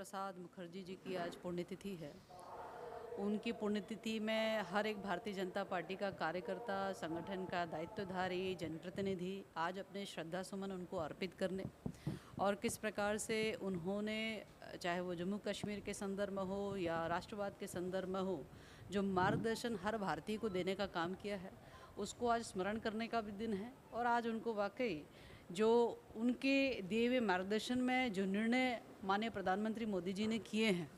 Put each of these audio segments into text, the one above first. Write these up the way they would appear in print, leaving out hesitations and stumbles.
प्रसाद मुखर्जी जी की आज पुण्यतिथि है। उनकी पुण्यतिथि में हर एक भारतीय जनता पार्टी का कार्यकर्ता, संगठन का दायित्वधारी, जनप्रतिनिधि आज अपने श्रद्धा सुमन उनको अर्पित करने और किस प्रकार से उन्होंने, चाहे वो जम्मू कश्मीर के संदर्भ में हो या राष्ट्रवाद के संदर्भ में हो, जो मार्गदर्शन हर भारतीय को देने का काम किया है, उसको आज स्मरण करने का भी दिन है। और आज उनको वाकई जो उनके दिए हुए मार्गदर्शन में जो निर्णय माननीय प्रधानमंत्री मोदी जी ने किए हैं,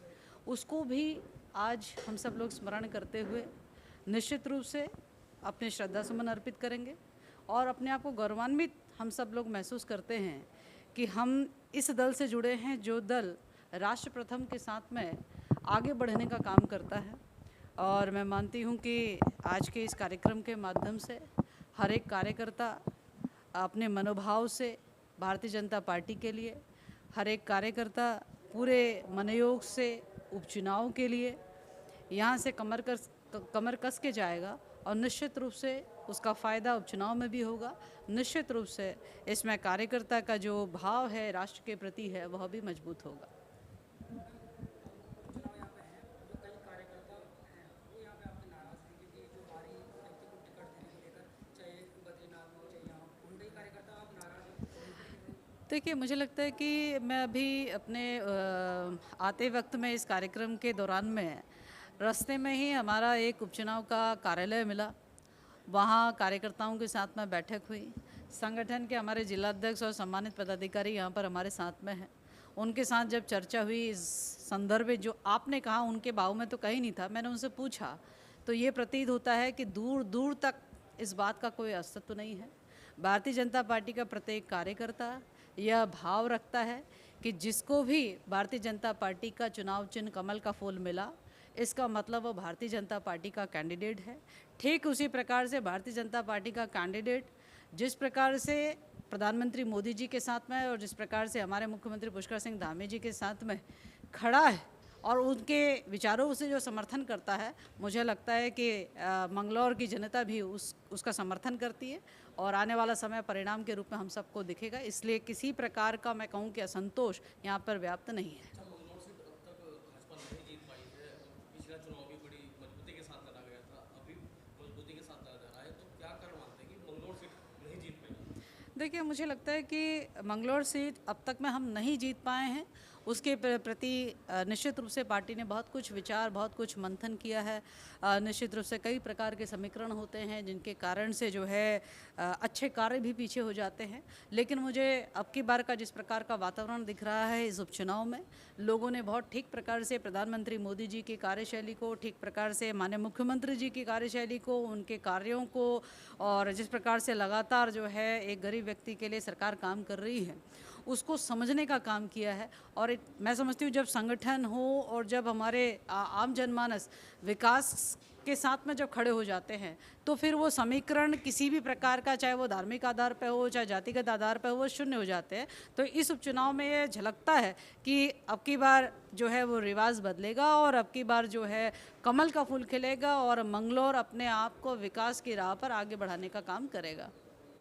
उसको भी आज हम सब लोग स्मरण करते हुए निश्चित रूप से अपने श्रद्धा सुमन अर्पित करेंगे और अपने आप को गौरवान्वित हम सब लोग महसूस करते हैं कि हम इस दल से जुड़े हैं जो दल राष्ट्र प्रथम के साथ में आगे बढ़ने का काम करता है। और मैं मानती हूँ कि आज के इस कार्यक्रम के माध्यम से हर एक कार्यकर्ता अपने मनोभाव से भारतीय जनता पार्टी के लिए, हर एक कार्यकर्ता पूरे मनोयोग से उपचुनाव के लिए यहाँ से कमर कस के जाएगा और निश्चित रूप से उसका फ़ायदा उपचुनाव में भी होगा। निश्चित रूप से इसमें कार्यकर्ता का जो भाव है राष्ट्र के प्रति है वह भी मजबूत होगा। देखिए, मुझे लगता है कि मैं अभी अपने आते वक्त में इस कार्यक्रम के दौरान में रास्ते में ही हमारा एक उपचुनाव का कार्यालय मिला। वहाँ कार्यकर्ताओं के साथ में बैठक हुई। संगठन के हमारे जिलाध्यक्ष और सम्मानित पदाधिकारी यहाँ पर हमारे साथ में हैं। उनके साथ जब चर्चा हुई इस संदर्भ में, जो आपने कहा उनके भाव में तो कहीं नहीं था, मैंने उनसे पूछा तो ये प्रतीत होता है कि दूर दूर तक इस बात का कोई अस्तित्व नहीं है। भारतीय जनता पार्टी का प्रत्येक कार्यकर्ता यह भाव रखता है कि जिसको भी भारतीय जनता पार्टी का चुनाव चिन्ह कमल का फूल मिला, इसका मतलब वो भारतीय जनता पार्टी का कैंडिडेट है। ठीक उसी प्रकार से भारतीय जनता पार्टी का कैंडिडेट जिस प्रकार से प्रधानमंत्री मोदी जी के साथ में और जिस प्रकार से हमारे मुख्यमंत्री पुष्कर सिंह धामी जी के साथ में खड़ा है और उनके विचारों से जो समर्थन करता है, मुझे लगता है कि मंगलौर की जनता भी उसका समर्थन करती है और आने वाला समय परिणाम के रूप में हम सबको दिखेगा। इसलिए किसी प्रकार का मैं कहूँ कि असंतोष यहाँ पर व्याप्त नहीं है। देखिए, मुझे लगता है कि मंगलौर सीट अब तक में हम नहीं जीत पाए हैं। उसके प्रति निश्चित रूप से पार्टी ने बहुत कुछ विचार, बहुत कुछ मंथन किया है। निश्चित रूप से कई प्रकार के समीकरण होते हैं जिनके कारण से जो है अच्छे कार्य भी पीछे हो जाते हैं। लेकिन मुझे अब की बार का जिस प्रकार का वातावरण दिख रहा है इस उपचुनाव में, लोगों ने बहुत ठीक प्रकार से प्रधानमंत्री मोदी जी की कार्यशैली को, ठीक प्रकार से माननीय मुख्यमंत्री जी की कार्यशैली को, उनके कार्यों को और जिस प्रकार से लगातार जो है एक गरीब व्यक्ति के लिए सरकार काम कर रही है, उसको समझने का काम किया है। और मैं समझती हूँ जब संगठन हो और जब हमारे आम जनमानस विकास के साथ में जब खड़े हो जाते हैं तो फिर वो समीकरण किसी भी प्रकार का, चाहे वो धार्मिक आधार पर हो चाहे जातिगत आधार पर हो, वो शून्य हो जाते हैं। तो इस उपचुनाव में ये झलकता है कि अब की बार जो है वो रिवाज बदलेगा और अब की बार जो है कमल का फूल खिलेगा और मंगलौर अपने आप को विकास की राह पर आगे बढ़ाने का काम करेगा।